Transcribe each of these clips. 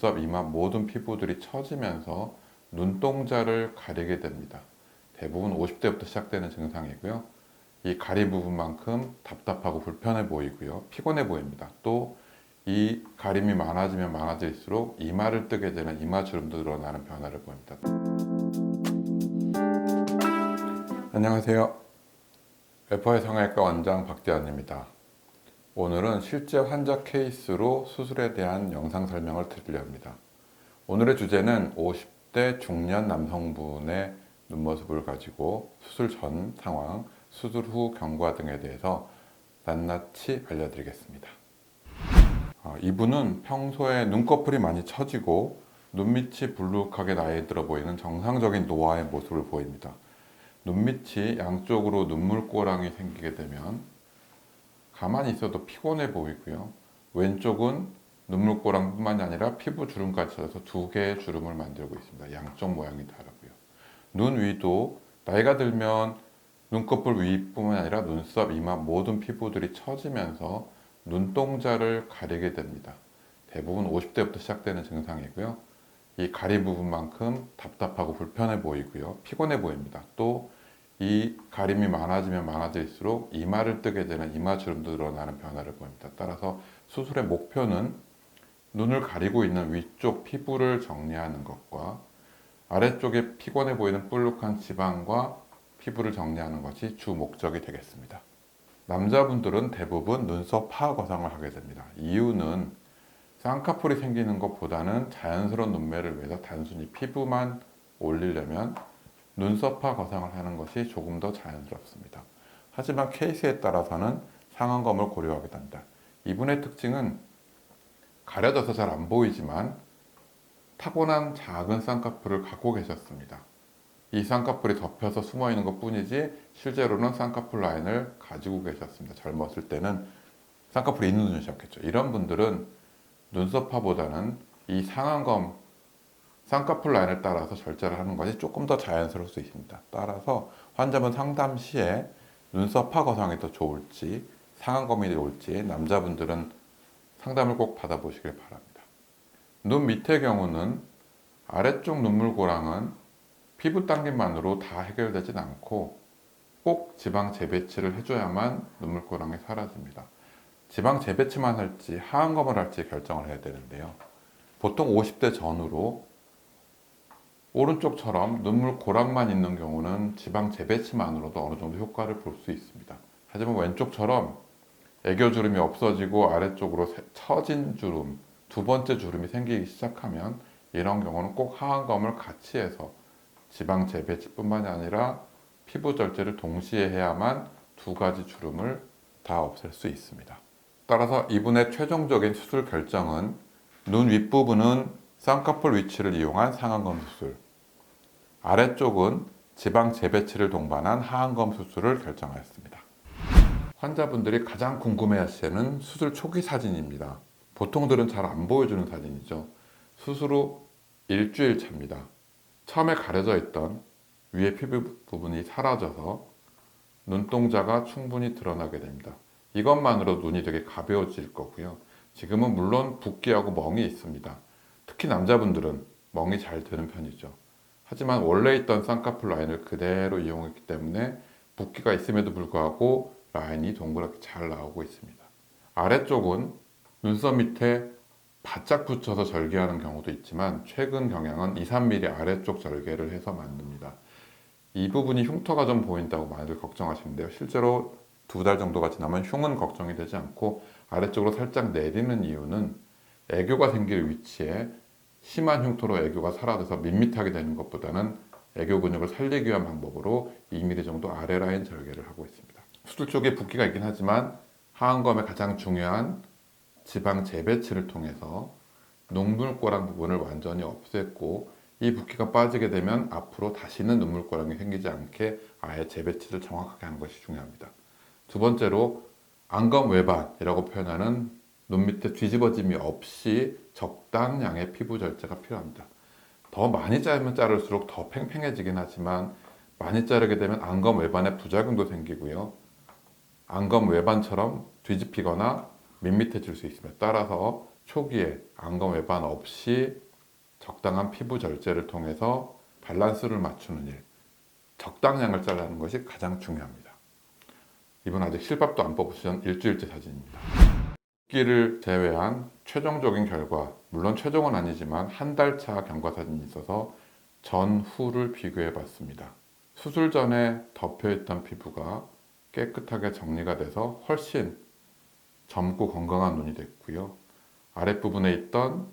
눈썹, 이마 모든 피부들이 처지면서 눈동자를 가리게 됩니다. 대부분 50대부터 시작되는 증상이고요. 이 가리 부분만큼 답답하고 불편해 보이고요. 피곤해 보입니다. 또 이 가림이 많아지면 많아질수록 이마를 뜨게 되는 이마주름도 늘어나는 변화를 보입니다. 안녕하세요. 래퍼의 성형외과 원장 박재환입니다. 오늘은 실제 환자 케이스로 수술에 대한 영상 설명을 드리려 합니다. 오늘의 주제는 50대 중년 남성분의 눈모습을 가지고 수술 전 상황, 수술 후 경과 등에 대해서 낱낱이 알려드리겠습니다. 이분은 평소에 눈꺼풀이 많이 처지고 눈밑이 불룩하게 나이 들어 보이는 정상적인 노화의 모습을 보입니다. 눈밑이 양쪽으로 눈물꼬랑이 생기게 되면 가만히 있어도 피곤해 보이고요. 왼쪽은 눈물꼬랑뿐만이 아니라 피부 주름까지 쳐져서 두 개의 주름을 만들고 있습니다. 양쪽 모양이 다르고요. 눈 위도 나이가 들면 눈꺼풀 위뿐만 아니라 눈썹, 이마 모든 피부들이 처지면서 눈동자를 가리게 됩니다. 대부분 50대부터 시작되는 증상이고요. 이 가리 부분만큼 답답하고 불편해 보이고요. 피곤해 보입니다. 또 이 가림이 많아지면 많아질수록 이마를 뜨게 되는 이마주름도 늘어나는 변화를 보입니다. 따라서 수술의 목표는 눈을 가리고 있는 위쪽 피부를 정리하는 것과 아래쪽에 피곤해 보이는 불룩한 지방과 피부를 정리하는 것이 주 목적이 되겠습니다. 남자분들은 대부분 눈썹 파하 거상을 하게 됩니다. 이유는 쌍꺼풀이 생기는 것보다는 자연스러운 눈매를 위해서 단순히 피부만 올리려면 눈썹파 거상을 하는 것이 조금 더 자연스럽습니다. 하지만 케이스에 따라서는 상안검을 고려하게 됩니다. 이분의 특징은 가려져서 잘 안 보이지만 타고난 작은 쌍꺼풀을 갖고 계셨습니다. 이 쌍꺼풀이 덮여서 숨어 있는 것 뿐이지 실제로는 쌍꺼풀 라인을 가지고 계셨습니다. 젊었을 때는 쌍꺼풀이 있는 눈이셨겠죠. 이런 분들은 눈썹파보다는 이 상안검 쌍꺼풀 라인을 따라서 절제를 하는 것이 조금 더 자연스러울 수 있습니다. 따라서 환자분 상담 시에 눈썹파 거상이 더 좋을지 상안검이 좋을지 남자분들은 상담을 꼭 받아보시길 바랍니다. 눈 밑의 경우는 아래쪽 눈물고랑은 피부 당김만으로 다 해결되진 않고 꼭 지방 재배치를 해줘야만 눈물고랑이 사라집니다. 지방 재배치만 할지 하안검을 할지 결정을 해야 되는데요. 보통 50대 전후로 오른쪽처럼 눈물고랑만 있는 경우는 지방 재배치만으로도 어느 정도 효과를 볼 수 있습니다. 하지만 왼쪽처럼 애교주름이 없어지고 아래쪽으로 처진 주름, 두 번째 주름이 생기기 시작하면 이런 경우는 꼭 하안검을 같이 해서 지방 재배치뿐만이 아니라 피부 절제를 동시에 해야만 두 가지 주름을 다 없앨 수 있습니다. 따라서 이분의 최종적인 수술 결정은 눈 윗부분은 쌍꺼풀 위치를 이용한 상안검 수술, 아래쪽은 지방 재배치를 동반한 하안검 수술을 결정하였습니다. 환자분들이 가장 궁금해하시는 수술 초기 사진입니다. 보통들은 잘 안 보여주는 사진이죠. 수술 후 일주일 차입니다. 처음에 가려져 있던 위에 피부 부분이 사라져서 눈동자가 충분히 드러나게 됩니다. 이것만으로 눈이 되게 가벼워질 거고요. 지금은 물론 붓기하고 멍이 있습니다. 특히 남자분들은 멍이 잘 드는 편이죠. 하지만 원래 있던 쌍꺼풀 라인을 그대로 이용했기 때문에 붓기가 있음에도 불구하고 라인이 동그랗게 잘 나오고 있습니다. 아래쪽은 눈썹 밑에 바짝 붙여서 절개하는 경우도 있지만 최근 경향은 2-3mm 아래쪽 절개를 해서 만듭니다. 이 부분이 흉터가 좀 보인다고 많이들 걱정하시는데요. 실제로 2달 정도가 지나면 흉은 걱정이 되지 않고 아래쪽으로 살짝 내리는 이유는 애교가 생길 위치에 심한 흉터로 애교가 사라져서 밋밋하게 되는 것보다는 애교 근육을 살리기 위한 방법으로 2mm 정도 아래 라인 절개를 하고 있습니다. 수술 쪽에 붓기가 있긴 하지만 하안검의 가장 중요한 지방 재배치를 통해서 눈물꼬랑 부분을 완전히 없앴고 이 붓기가 빠지게 되면 앞으로 다시는 눈물꼬랑이 생기지 않게 아예 재배치를 정확하게 하는 것이 중요합니다. 두 번째로 안검 외반이라고 표현하는 눈 밑에 뒤집어짐이 없이 적당량의 피부 절제가 필요합니다. 더 많이 자르면 자를수록 더 팽팽해지긴 하지만 많이 자르게 되면 안검 외반에 부작용도 생기고요. 안검 외반처럼 뒤집히거나 밋밋해질 수 있습니다. 따라서 초기에 안검 외반 없이 적당한 피부 절제를 통해서 밸런스를 맞추는 일, 적당량을 잘라는 것이 가장 중요합니다. 이분 아직 실밥도 안 뽑으신 일주일째 사진입니다. 붓기를 제외한 최종적인 결과, 물론 최종은 아니지만 한 달 차 경과 사진이 있어서 전후를 비교해 봤습니다. 수술 전에 덮여있던 피부가 깨끗하게 정리가 돼서 훨씬 젊고 건강한 눈이 됐고요. 아랫부분에 있던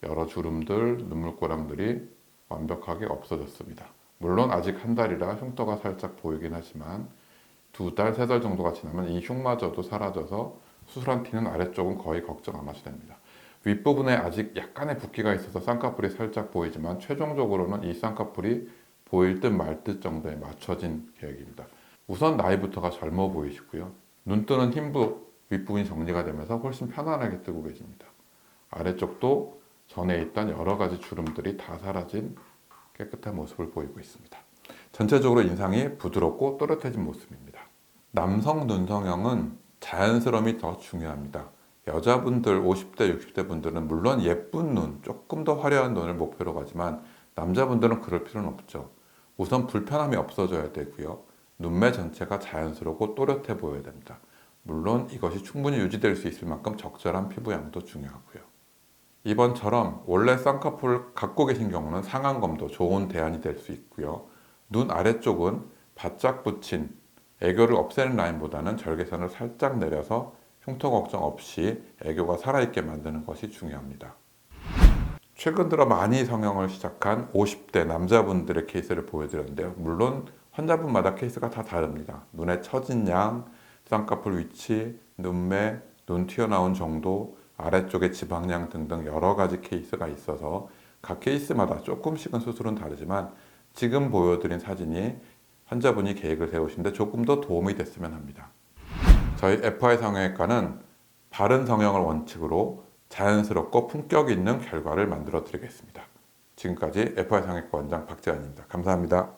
여러 주름들, 눈물고랑들이 완벽하게 없어졌습니다. 물론 아직 한 달이라 흉터가 살짝 보이긴 하지만 2달, 3달 정도가 지나면 이 흉마저도 사라져서 수술한 티는 아래쪽은 거의 걱정 안 하셔도 됩니다. 윗부분에 아직 약간의 붓기가 있어서 쌍꺼풀이 살짝 보이지만 최종적으로는 이 쌍꺼풀이 보일 듯 말 듯 정도에 맞춰진 계획입니다. 우선 나이부터가 젊어 보이시고요. 눈 뜨는 흰부 윗부분이 정리가 되면서 훨씬 편안하게 뜨고 계십니다. 아래쪽도 전에 있던 여러 가지 주름들이 다 사라진 깨끗한 모습을 보이고 있습니다. 전체적으로 인상이 부드럽고 또렷해진 모습입니다. 남성 눈 성형은 자연스러움이 더 중요합니다. 여자분들 50대, 60대 분들은 물론 예쁜 눈, 조금 더 화려한 눈을 목표로 가지만 남자분들은 그럴 필요는 없죠. 우선 불편함이 없어져야 되고요. 눈매 전체가 자연스럽고 또렷해 보여야 됩니다. 물론 이것이 충분히 유지될 수 있을 만큼 적절한 피부양도 중요하고요. 이번처럼 원래 쌍꺼풀을 갖고 계신 경우는 상안검도 좋은 대안이 될 수 있고요. 눈 아래쪽은 바짝 붙인 애교를 없애는 라인보다는 절개선을 살짝 내려서 흉터 걱정 없이 애교가 살아있게 만드는 것이 중요합니다. 최근 들어 많이 성형을 시작한 50대 남자분들의 케이스를 보여드렸는데요. 물론 환자분마다 케이스가 다 다릅니다. 눈에 처진 양, 쌍꺼풀 위치, 눈매, 눈 튀어나온 정도, 아래쪽의 지방량 등등 여러 가지 케이스가 있어서 각 케이스마다 조금씩은 수술은 다르지만 지금 보여드린 사진이 환자분이 계획을 세우시는데 조금 더 도움이 됐으면 합니다. 저희 FI 성형외과는 바른 성형을 원칙으로 자연스럽고 품격 있는 결과를 만들어 드리겠습니다. 지금까지 FI 성형외과 원장 박재환입니다. 감사합니다.